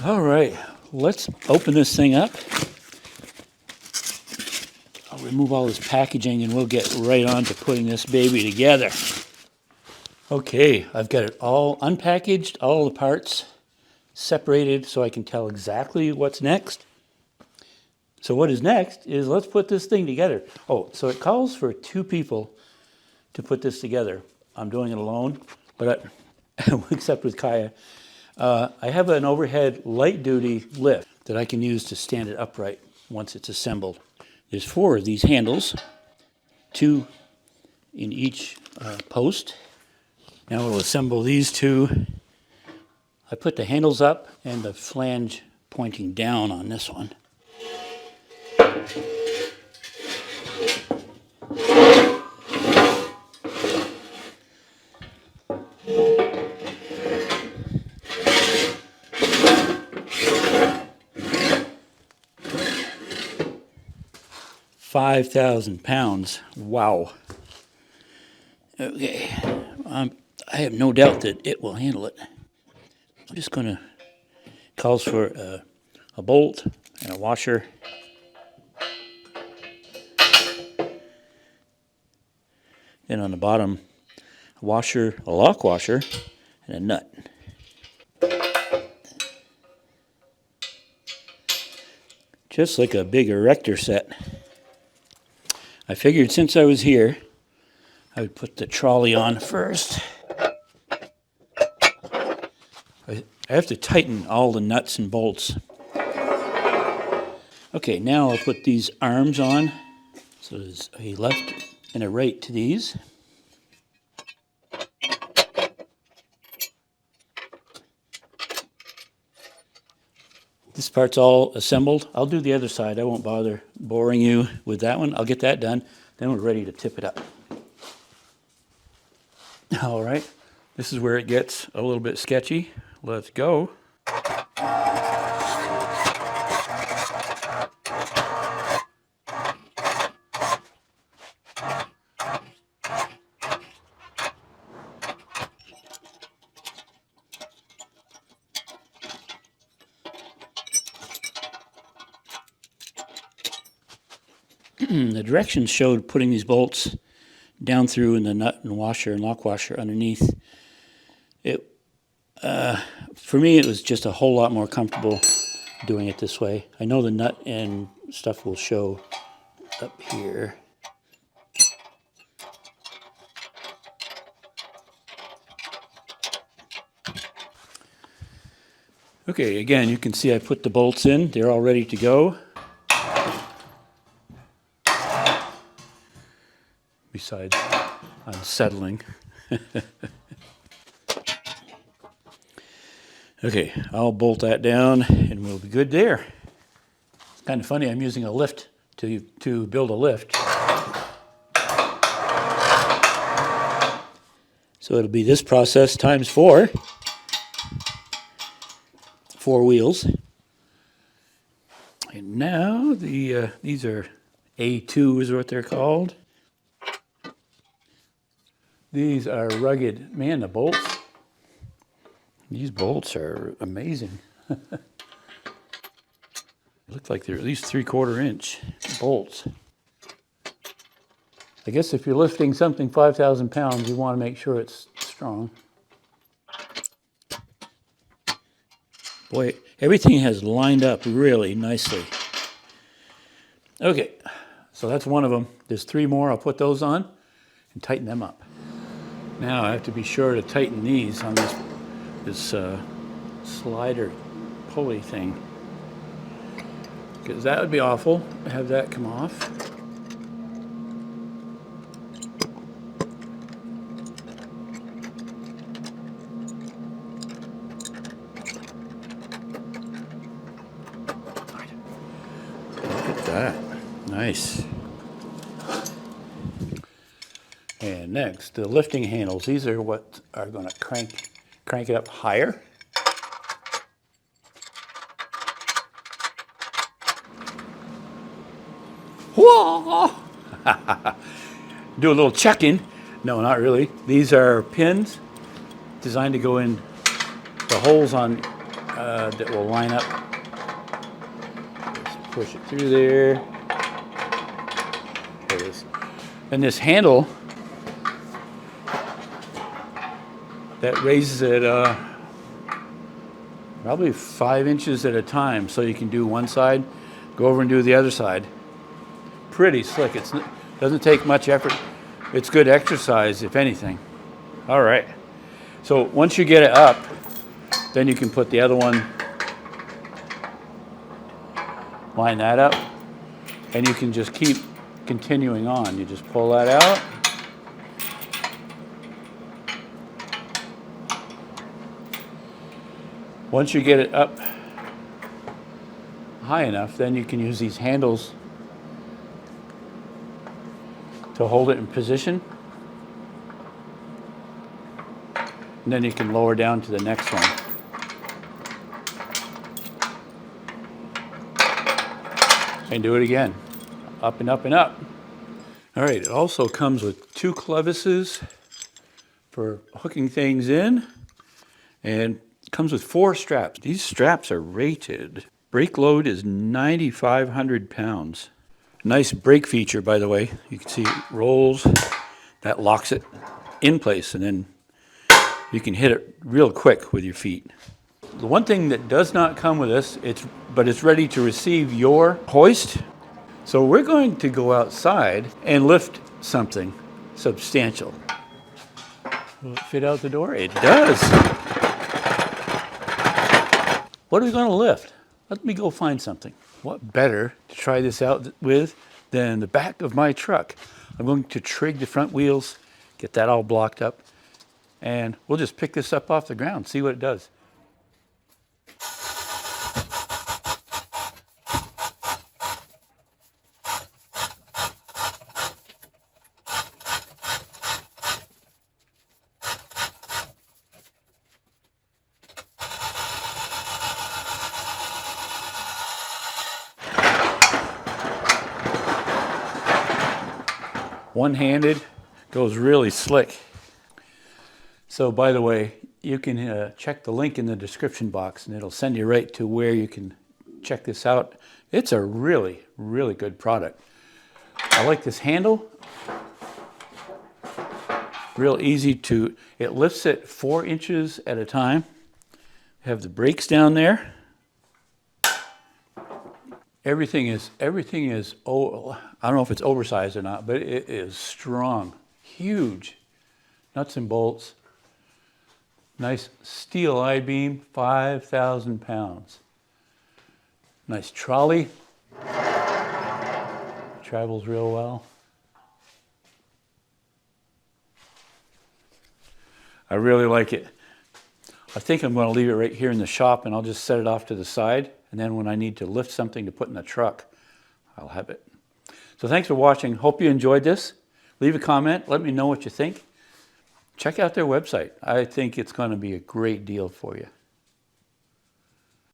All right, let's open this thing up. I'll remove all this packaging and we'll get right on to putting this baby together. Okay, I've got it all unpackaged, all the parts separated so I can tell exactly what's next. So what is next is let's put this thing together. Oh, so it calls for 2 people to put this together. I'm doing it alone, but except with Kaya. I have an overhead light-duty lift that I can use to stand it upright once it's assembled. There's 4 of these handles, 2 in each post. Now we'll assemble these 2. I put the handles up and the flange pointing down on this one. £5,000. Wow. Okay. I have no doubt that it will handle it. I'm just going to, calls for a bolt and a washer. Then on the bottom, a washer, a lock washer, and a nut. Just like a big erector set. I figured since I was here, I would put the trolley on first. I have to tighten all the nuts and bolts. Okay, now I'll put these arms on. So there's a left and a right to these. This part's all assembled. I'll do the other side. I won't bother boring you with that one. I'll get that done. Then we're ready to tip it up. All right, this is where it gets a little bit sketchy. Let's go. The directions showed putting these bolts down through in the nut and washer and lock washer underneath. For me, it was just a whole lot more comfortable doing it this way. I know the nut and stuff will show up here. Okay, again, you can see I put the bolts in. They're all ready to go. Besides unsettling. Okay, I'll bolt that down and we'll be good there. It's kind of funny, I'm using a lift to build a lift. So it'll be this process times 4. 4 wheels. And now these are A2 is what they're called. These are rugged. Man, the bolts. These bolts are amazing. Look like they're at least 3/4 inch bolts. I guess if you're lifting something 5,000 pounds, you want to make sure it's strong. Boy, everything has lined up really nicely. Okay, so that's one of them. There's 3 more. I'll put those on and tighten them up. Now I have to be sure to tighten these on this slider pulley thing, because that would be awful to have that come off. Look at that. Nice. And next, the lifting handles. These are what are going to crank it up higher. Whoa! Do a little check-in. No, not really. These are pins designed to go in the holes on that will line up. Just push it through there. There it is. And this handle that raises it probably 5 inches at a time, so you can do one side, go over and do the other side. Pretty slick. It doesn't take much effort. It's good exercise, if anything. All right. So once you get it up, then you can put the other one, line that up, and you can just keep continuing on. You just pull that out. Once you get it up high enough, then you can use these handles to hold it in position. And then you can lower down to the next one. And do it again. Up and up and up. All right, it also comes with 2 clevises for hooking things in. And it comes with 4 straps. These straps are rated. Brake load is 9,500 pounds. Nice brake feature, by the way. You can see it rolls. That locks it in place, and then you can hit it real quick with your feet. The one thing that does not come with this, but it's ready to receive your hoist. So we're going to go outside and lift something substantial. Will it fit out the door? It does. What are we going to lift? Let me go find something. What better to try this out with than the back of my truck? I'm going to trig the front wheels, get that all blocked up, and we'll just pick this up off the ground, see what it does. One-handed, goes really slick. So by the way, you can check the link in the description box and it'll send you right to where you can check this out. It's a really, really good product. I like this handle. Real easy to, it lifts it 4 inches at a time. Have the brakes down there. Everything is, oh, I don't know if it's oversized or not, but it is strong, huge. Nuts and bolts. Nice steel I-beam, 5,000 pounds. Nice trolley. Travels real well. I really like it. I think I'm going to leave it right here in the shop and I'll just set it off to the side. And then when I need to lift something to put in the truck, I'll have it. So thanks for watching. Hope you enjoyed this. Leave a comment. Let me know what you think. Check out their website. I think it's going to be a great deal for you.